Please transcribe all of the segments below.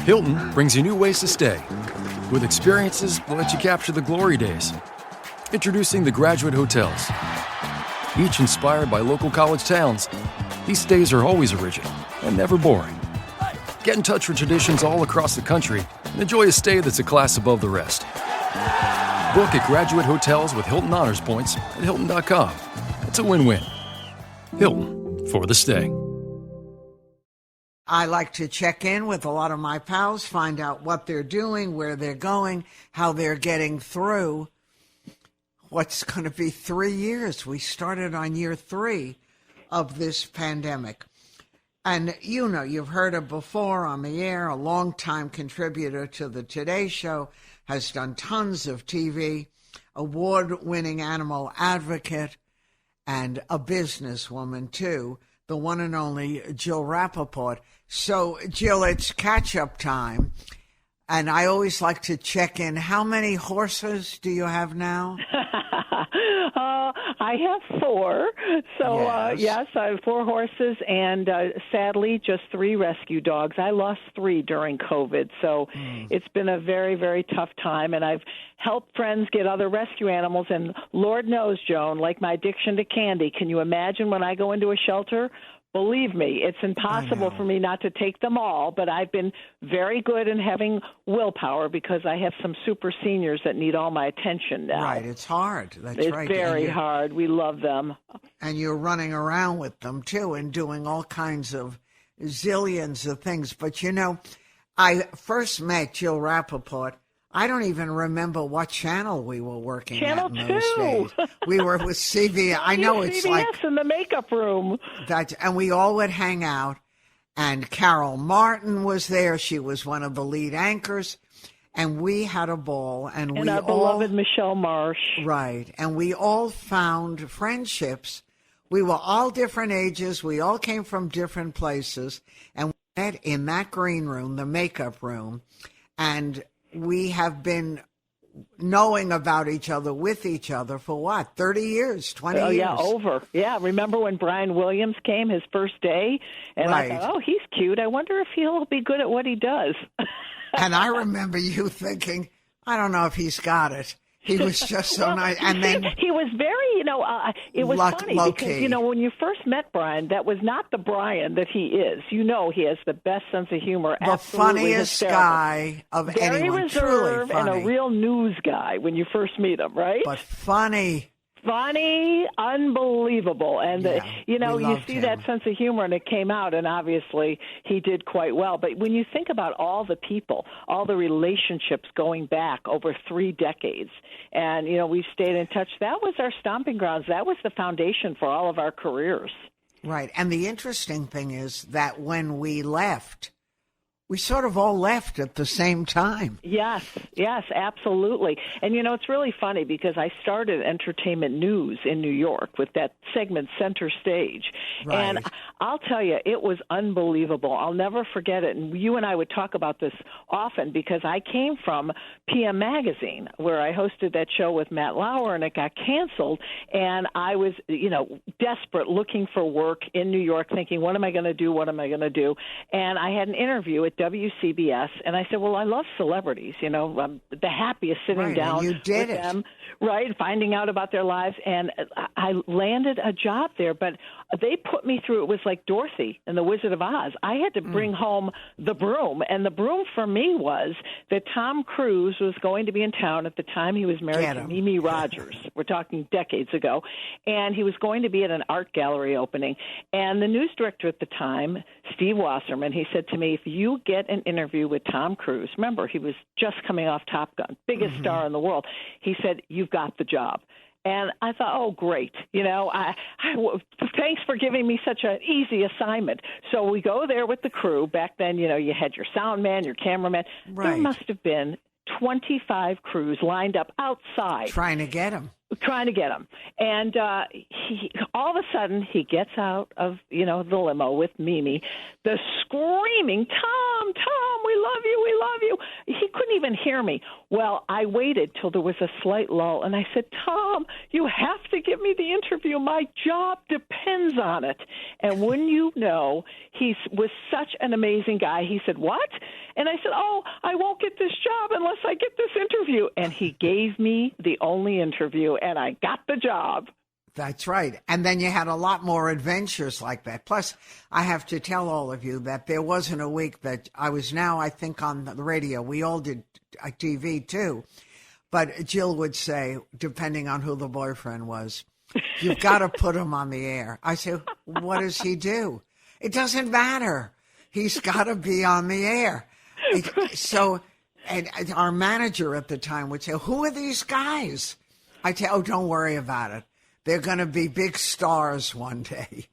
Hilton brings you new ways to stay, with experiences that let you capture the glory days. Introducing the Graduate Hotels. Each inspired by local college towns, these stays are always original and never boring. Get in touch with traditions all across the country and enjoy a stay that's a class above the rest. Book at Graduate Hotels with Hilton Honors Points at Hilton.com. It's a win-win. Hilton, for the stay. I like to check in with a lot of my pals, find out what they're doing, where they're going, how they're getting through what's going to be 3 years. We started on year 3 of this pandemic. And you know, you've heard her before on the air, a longtime contributor to the Today Show, has done tons of TV, award-winning animal advocate, and a businesswoman, too, the one and only Jill Rappaport. So, Jill, it's catch-up time, and I always like to check in. How many horses do you have now? I have 4. So, yes, I have 4 horses and, sadly, just 3 rescue dogs. I lost 3 during COVID, so it's been a very, very tough time. And I've helped friends get other rescue animals. And Lord knows, Joan, like my addiction to candy, can you imagine when I go into a shelter? Believe me, it's impossible for me not to take them all, but I've been very good in having willpower because I have some super seniors that need all my attention now. Right, it's hard. That's right. It's very hard. We love them. And you're running around with them, too, and doing all kinds of zillions of things. But, you know, I first met Jill Rappaport. I don't even remember what channel we were working Channel at in those 2. days. We were with CBS. I know it's CBS like in the makeup room. that, and we all would hang out. And Carol Martin was there. She was one of the lead anchors, and we had a ball. And we our beloved Michelle Marsh. Right, and we all found friendships. We were all different ages. We all came from different places, and we met in that green room, the makeup room, and we have been knowing about each other, with each other for what, 30 years, 20 years? Yeah, over. Yeah, remember when Brian Williams came his first day? And right. I thought, oh, he's cute. I wonder if he'll be good at what he does. And I remember you thinking, I don't know if he's got it. He was just so nice. And then he was very, it was funny because, when you first met Brian, that was not the Brian that he is. You know, he has the best sense of humor. The funniest hysterical. Guy of very anyone. Reserved Truly funny. And a real news guy when you first meet him, right? But funny. Funny, unbelievable. And, you see him. that sense of humor, and it came out, and obviously he did quite well. But when you think about all the people, all the relationships going back over 3 decades, and, we've stayed in touch, that was our stomping grounds. That was the foundation for all of our careers. Right. And the interesting thing is that when we left, we sort of all left at the same time. Yes, absolutely. And, it's really funny because I started entertainment news in New York with that segment Center Stage. Right. And I'll tell you, it was unbelievable. I'll never forget it. And you and I would talk about this often because I came from PM Magazine, where I hosted that show with Matt Lauer, and it got canceled. And I was, desperate, looking for work in New York, thinking, what am I going to do? And I had an interview at WCBS, and I said, well, I love celebrities, I'm the happiest sitting down you did with it. them, right, finding out about their lives, and I landed a job there, but they put me through, it was like Dorothy and the Wizard of Oz. I had to bring home the broom, and the broom for me was that Tom Cruise was going to be in town at the time. He was married to Mimi Rogers. We're talking decades ago, and he was going to be at an art gallery opening, and the news director at the time, Steve Wasserman, he said to me, if you get an interview with Tom Cruise, remember, he was just coming off Top Gun, biggest star in the world, he said, you've got the job. And I thought, oh, great. Thanks for giving me such an easy assignment. So we go there with the crew. Back then, you had your sound man, your cameraman. Right. There must have been 25 crews lined up outside. Trying to get him. And he all of a sudden, he gets out of, the limo with Mimi, the screaming, Tom, we love you. He couldn't even hear me. Well, I waited till there was a slight lull, and I said, Tom, you have to give me the interview. My job depends on it. And wouldn't you know, he was such an amazing guy. He said, what? And I said, oh, I won't get this job unless I get this interview. And he gave me the only interview, and I got the job. That's right. And then you had a lot more adventures like that. Plus, I have to tell all of you that there wasn't a week that I was now, I think, on the radio. We all did TV, too. But Jill would say, depending on who the boyfriend was, you've got to put him on the air. I say, what does he do? It doesn't matter. He's got to be on the air. And our manager at the time would say, who are these guys? I'd say, oh, don't worry about it. They're going to be big stars one day.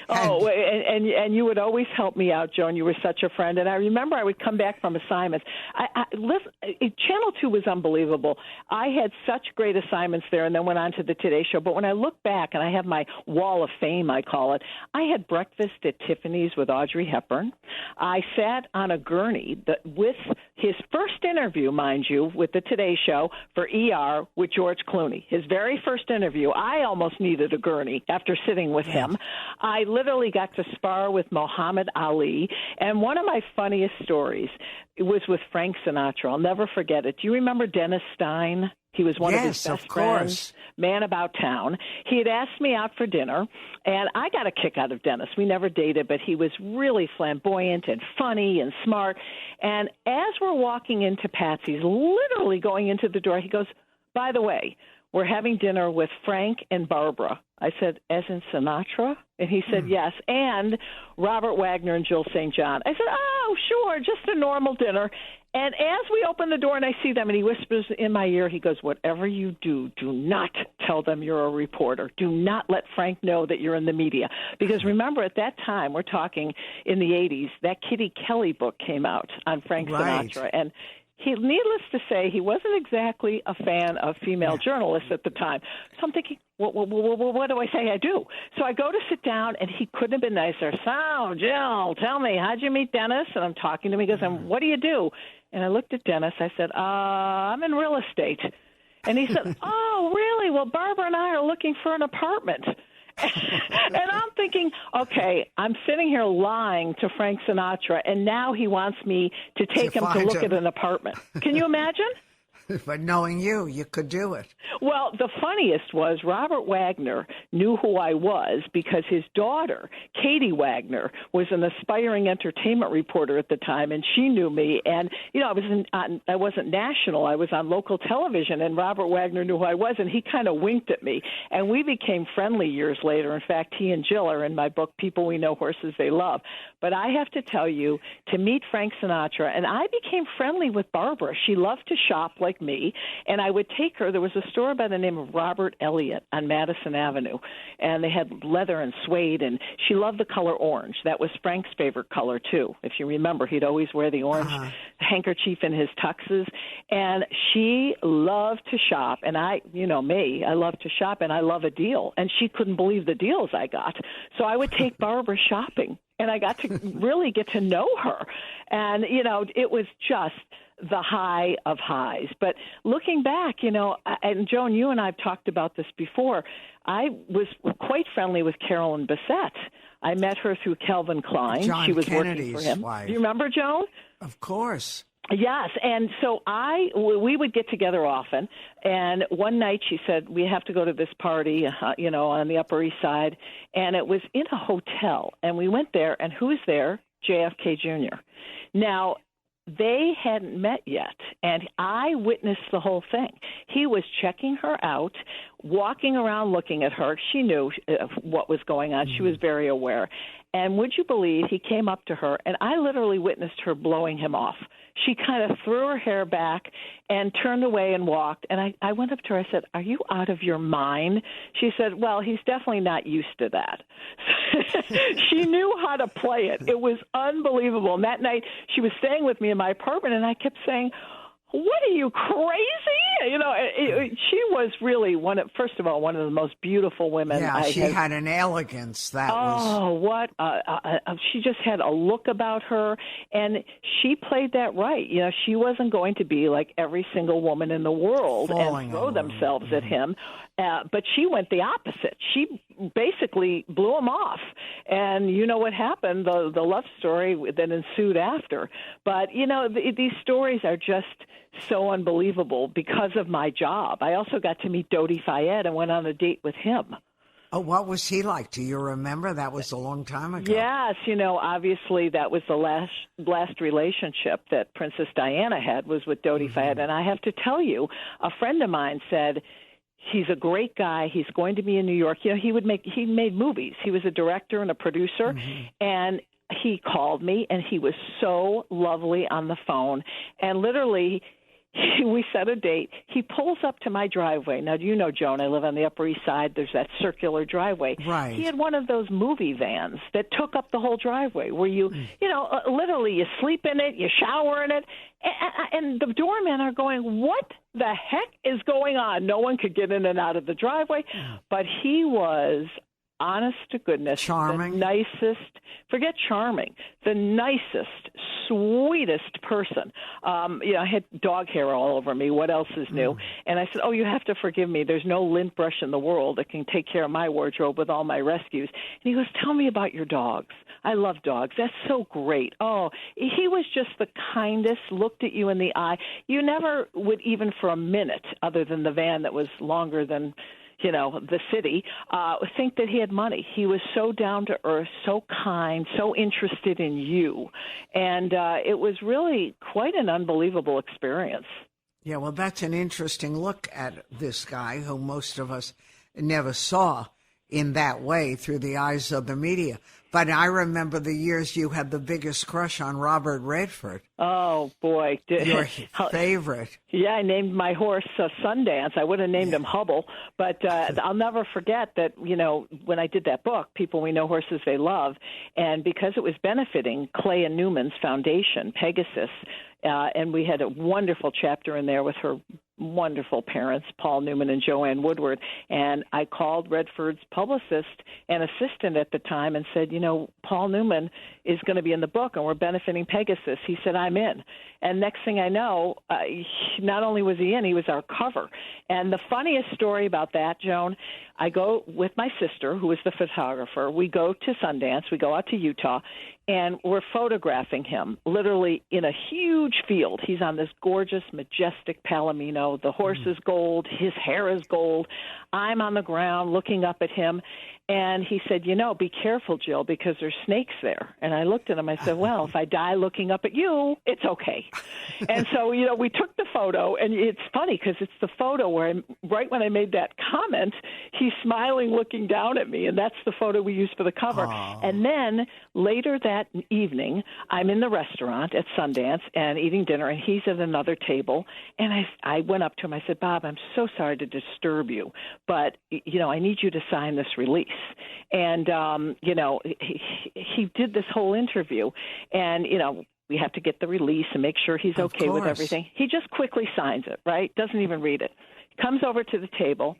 And you would always help me out, Joan. You were such a friend. And I remember I would come back from assignments. Channel 2 was unbelievable. I had such great assignments there and then went on to the Today Show. But when I look back, and I have my wall of fame, I call it, I had breakfast at Tiffany's with Audrey Hepburn. I sat on a gurney with his first interview, mind you, with the Today Show for ER with George Clooney. His very first interview. I almost needed a gurney after sitting with him. I literally got to spar with Muhammad Ali. And one of my funniest stories was with Frank Sinatra. I'll never forget it. Do you remember Dennis Stein? He was one of his best friends, man about town. He had asked me out for dinner, and I got a kick out of Dennis. We never dated, but he was really flamboyant and funny and smart. And as we're walking into Patsy's, literally going into the door, he goes, by the way, we're having dinner with Frank and Barbara. I said, as in Sinatra? And he said, yes, and Robert Wagner and Jill St. John. I said, oh, sure, just a normal dinner. And as we open the door and I see them, and he whispers in my ear, he goes, whatever you do, do not tell them you're a reporter. Do not let Frank know that you're in the media. Because remember, at that time, we're talking in the 80s, that Kitty Kelly book came out on Frank Sinatra. And needless to say, he wasn't exactly a fan of female journalists at the time. So I'm thinking, what do I say I do? So I go to sit down, and he couldn't have been nicer. So, Jill, tell me, how'd you meet Dennis? And I'm talking to him. He goes, and what do you do? And I looked at Dennis. I said, I'm in real estate. And he said, oh, really? Well, Barbara and I are looking for an apartment. And I'm thinking, okay, I'm sitting here lying to Frank Sinatra, and now he wants me to take him to look at an apartment. Can you imagine? But knowing you could do it. Well, the funniest was Robert Wagner knew who I was because his daughter, Katie Wagner, was an aspiring entertainment reporter at the time, and she knew me. And, I wasn't national. I was on local television, and Robert Wagner knew who I was, and he kind of winked at me. And we became friendly years later. In fact, he and Jill are in my book, People We Know, Horses They Love. But I have to tell you, to meet Frank Sinatra, and I became friendly with Barbara. She loved to shop like me, and I would take her. There was a store by the name of Robert Elliott on Madison Avenue, and they had leather and suede, and she loved the color orange. That was Frank's favorite color, too. If you remember, he'd always wear the orange handkerchief in his tuxes, and she loved to shop, and I love to shop, and I love a deal, and she couldn't believe the deals I got. So I would take Barbara shopping, and I got to really get to know her, and, it was just the high of highs. But looking back, and Joan, you and I have talked about this before, I was quite friendly with Carolyn Bessette. I met her through Calvin Klein. John she was Kennedy's working for him. wife. Do you remember, Joan? Of course. Yes, and so we would get together often, and one night she said, we have to go to this party, on the Upper East Side, and it was in a hotel, and we went there, and who was there? JFK Jr. Now, they hadn't met yet, and I witnessed the whole thing. He was checking her out, walking around looking at her. She knew what was going on. She was very aware. And would you believe he came up to her, and I literally witnessed her blowing him off. She kind of threw her hair back and turned away and walked. And I went up to her. I said, are you out of your mind? She said, well, he's definitely not used to that. She knew how to play it. It was unbelievable. And that night she was staying with me in my apartment, and I kept saying, what are you, crazy? She was really first of all, one of the most beautiful women. Yeah, she had an elegance that was. Oh, what? She just had a look about her, and she played that right. She wasn't going to be like every single woman in the world and throw themselves at him. But she went the opposite. She basically blew him off. And you know what happened, the love story that ensued after. But, these stories are just so unbelievable because of my job. I also got to meet Dodi Fayed and went on a date with him. Oh, what was he like? Do you remember? That was a long time ago. Yes, obviously that was the last relationship that Princess Diana had was with Dodi Fayed. And I have to tell you, a friend of mine said, he's a great guy. He's going to be in New York. He made movies. He was a director and a producer, and he called me, and he was so lovely on the phone. And literally, we set a date. He pulls up to my driveway. Now, do you know, Joan, I live on the Upper East Side. There's that circular driveway. Right. He had one of those movie vans that took up the whole driveway where literally you sleep in it, you shower in it, and the doormen are going, what the heck is going on? No one could get in and out of the driveway. But he was, honest to goodness, charming, the nicest, forget charming, the nicest, sweetest person. I had dog hair all over me. What else is new? And I said, you have to forgive me. There's no lint brush in the world that can take care of my wardrobe with all my rescues. And he goes, tell me about your dogs. I love dogs. That's so great. Oh, he was just the kindest, looked at you in the eye. You never would even for a minute, other than the van that was longer than the city, think that he had money. He was so down to earth, so kind, so interested in you. And it was really quite an unbelievable experience. Yeah, well, that's an interesting look at this guy who most of us never saw in that way through the eyes of the media. But I remember the years you had the biggest crush on Robert Redford. Oh, boy. Your favorite. Yeah, I named my horse Sundance. I would have named him Hubble. But I'll never forget that, when I did that book, People We Know Horses They Love, and because it was benefiting Clay and Newman's foundation, Pegasus, and we had a wonderful chapter in there with her wonderful parents, Paul Newman and Joanne Woodward. And I called Redford's publicist and assistant at the time and said, Paul Newman is going to be in the book and we're benefiting Pegasus. He said, I'm in. And next thing I know, not only was he in, he was our cover. And the funniest story about that, Joan, I go with my sister, who is the photographer. We go to Sundance. We go out to Utah, and we're photographing him literally in a huge field. He's on this gorgeous, majestic Palomino. The horse is gold. His hair is gold. I'm on the ground looking up at him. And he said, be careful, Jill, because there's snakes there. And I looked at him. I said, well, if I die looking up at you, it's okay. And so, we took the photo. And it's funny because it's the photo where right when I made that comment, he's smiling, looking down at me. And that's the photo we used for the cover. Oh. And then later that evening, I'm in the restaurant at Sundance and eating dinner, and he's at another table. And I went up to him. I said, Bob, I'm so sorry to disturb you, but, I need you to sign this release. And, he did this whole interview, and, we have to get the release and make sure he's okay with everything. He just quickly signs it, right? Doesn't even read it. Comes over to the table.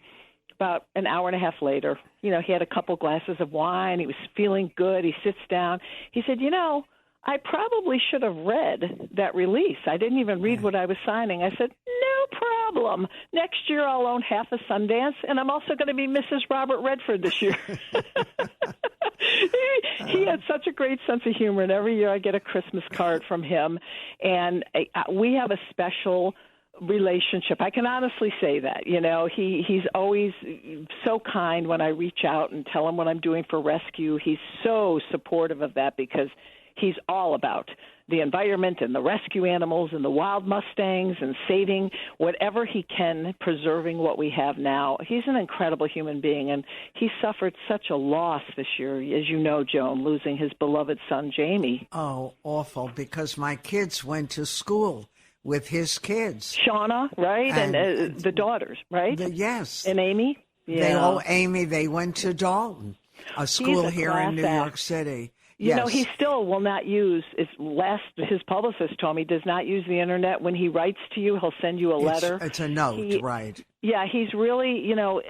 About an hour and a half later, he had a couple glasses of wine. He was feeling good. He sits down. He said, I probably should have read that release. I didn't even read what I was signing. I said, no problem. Next year I'll own half a Sundance, and I'm also going to be Mrs. Robert Redford this year. He had such a great sense of humor, and every year I get a Christmas card from him. And we have a special relationship. I can honestly say that. He's always so kind when I reach out and tell him what I'm doing for rescue. He's so supportive of that because he's all about the environment and the rescue animals and the wild mustangs and saving whatever he can, preserving what we have now. He's an incredible human being, and he suffered such a loss this year, as you know, Joan, losing his beloved son, Jamie. Oh, awful, because my kids went to school with his kids. Shauna, right? And the daughters, right? Yes. And Amy? Yeah. They went to Dalton, a school here in New York City. You know, Yes. he still will not use, his publicist told me, does not use the internet. When he writes to you, he'll send you a letter. It's a note, right. Yeah, he's really, you know,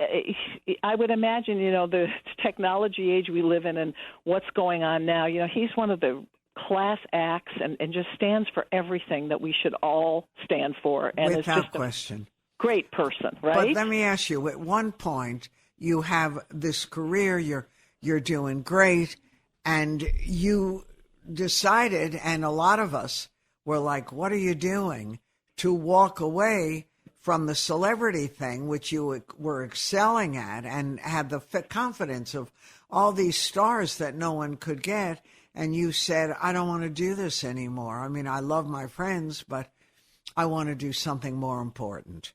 I would imagine, you know, the technology age we live in and what's going on now, you know, he's one of the class acts and just stands for everything that we should all stand for. And Without is just question. a great person, right? But let me ask you, at one point, you have this career, you're doing great, and you decided, and a lot of us were like, what are you doing? To walk away from the celebrity thing, which you were excelling at and had the confidence of all these stars that no one could get. And you said, I don't want to do this anymore. I mean, I love my friends, but I want to do something more important.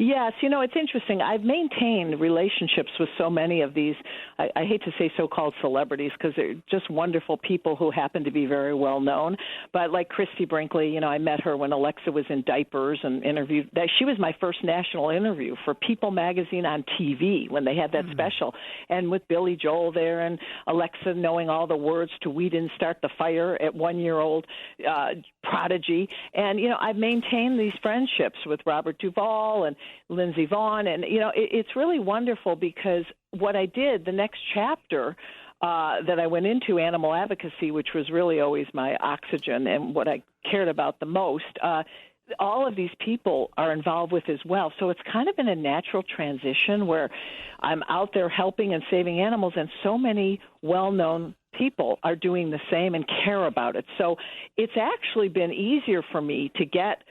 Yes, you know, it's interesting. I've maintained relationships with so many of these, I hate to say so-called celebrities because they're just wonderful people who happen to be very well known. But like Christy Brinkley, you know, I met her when Alexa was in diapers and interviewed. She was my first national interview for People magazine on TV when they had that special. And with Billy Joel there and Alexa knowing all the words to We Didn't Start the Fire at 1-year-old Prodigy. And, you know, I've maintained these friendships with Robert Duvall and Lindsey Vonn. And, you know, it's really wonderful because what I did, the next chapter that I went into, animal advocacy, which was really always my oxygen and what I cared about the most, all of these people are involved with as well. So it's kind of been a natural transition where I'm out there helping and saving animals, and so many well-known people are doing the same and care about it. So it's actually been easier for me to get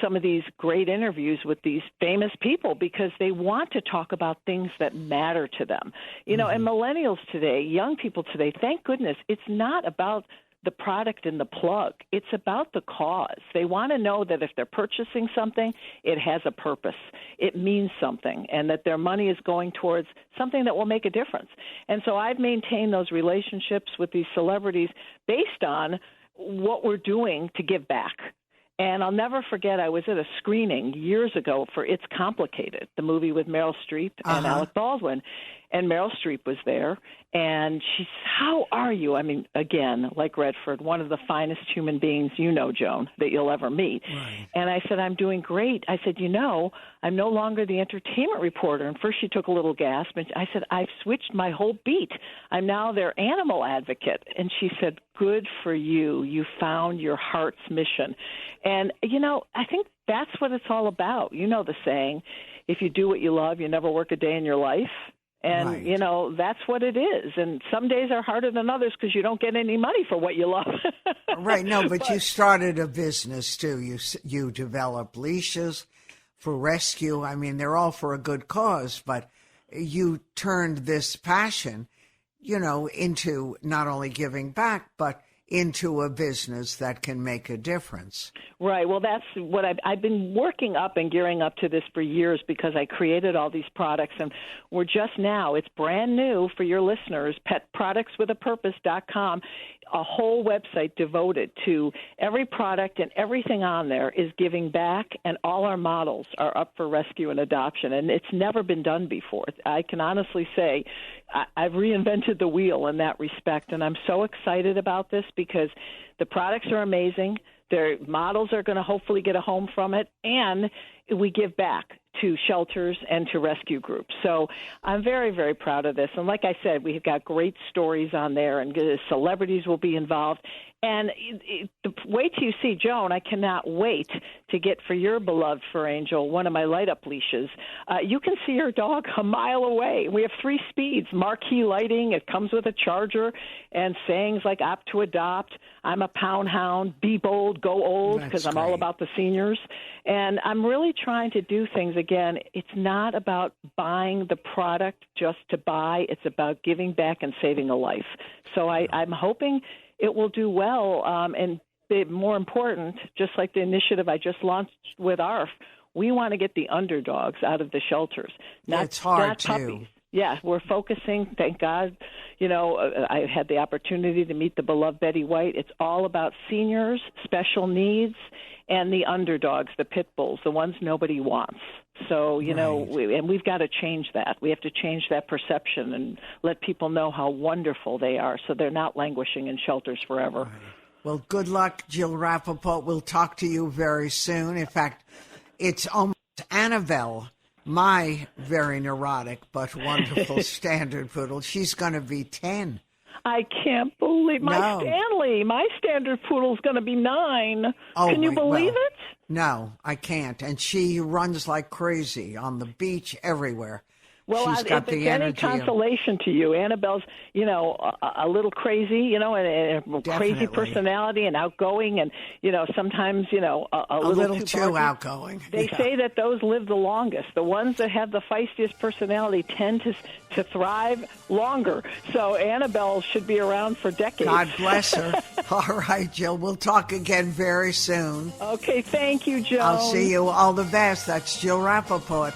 some of these great interviews with these famous people because they want to talk about things that matter to them. You know, and millennials today, young people today, thank goodness, it's not about the product and the plug. It's about the cause. They want to know that if they're purchasing something, it has a purpose. It means something, and that their money is going towards something that will make a difference. And so I've maintained those relationships with these celebrities based on what we're doing to give back. And I'll never forget, I was at a screening years ago for It's Complicated, the movie with Meryl Streep and Alec Baldwin. And Meryl Streep was there, and she said, how are you? I mean, again, like Redford, one of the finest human beings you know, Joan, that you'll ever meet. Right. And I said, I'm doing great. I said, you know, I'm no longer the entertainment reporter. And first she took a little gasp, and I said, I've switched my whole beat. I'm now their animal advocate. And she said, good for you. You found your heart's mission. And, you know, I think that's what it's all about. You know the saying, if you do what you love, you never work a day in your life. And, right. you know, that's what it is. And some days are harder than others because you don't get any money for what you love. Right. No, but you started a business, too. You developed leashes for rescue. I mean, they're all for a good cause, but you turned this passion, you know, into not only giving back, but into a business that can make a difference. Right. Well, that's what I've been working up and gearing up to this for years because I created all these products, and we're just now, it's brand new for your listeners, petproductswithapurpose.com, a whole website devoted to every product, and everything on there is giving back, and all our models are up for rescue and adoption, and it's never been done before. I can honestly say I've reinvented the wheel in that respect, and I'm so excited about this because the products are amazing. Their models are going to hopefully get a home from it, and we give back to shelters and to rescue groups. So I'm very, very proud of this. And like I said, we've got great stories on there, and celebrities will be involved. And wait till you see Joan. I cannot wait to get for your beloved fur angel one of my light-up leashes. You can see your dog a mile away. We have 3 speeds, marquee lighting. It comes with a charger and sayings like opt to adopt, I'm a pound hound, be bold, go old, because I'm all about the seniors. And I'm really trying to do things, again, it's not about buying the product just to buy. It's about giving back and saving a life. So I'm hoping it will do well, and more important, just like the initiative I just launched with ARF, we want to get the underdogs out of the shelters. It's hard, not puppies. Yeah, we're focusing, thank God. I had the opportunity to meet the beloved Betty White. It's all about seniors, special needs, and the underdogs, the pit bulls, the ones nobody wants. So, we've got to change that. We have to change that perception and let people know how wonderful they are so they're not languishing in shelters forever. Right. Well, good luck, Jill Rappaport. We'll talk to you very soon. In fact, it's almost Annabelle, my very neurotic but wonderful standard poodle. She's going to be 10. I can't believe my standard poodle's going to be 9. Oh, can you believe it? No, I can't. And she runs like crazy on the beach, everywhere. Well, She's got if it's the any energy. consolation to you, Annabelle's, a little crazy, and a crazy personality and outgoing, and sometimes, a little too outgoing. They say that those live the longest. The ones that have the feistiest personality tend to thrive longer. So Annabelle should be around for decades. God bless her. All right, Jill. We'll talk again very soon. Okay, thank you, Joan. I'll see you. All the best. That's Jill Rappaport.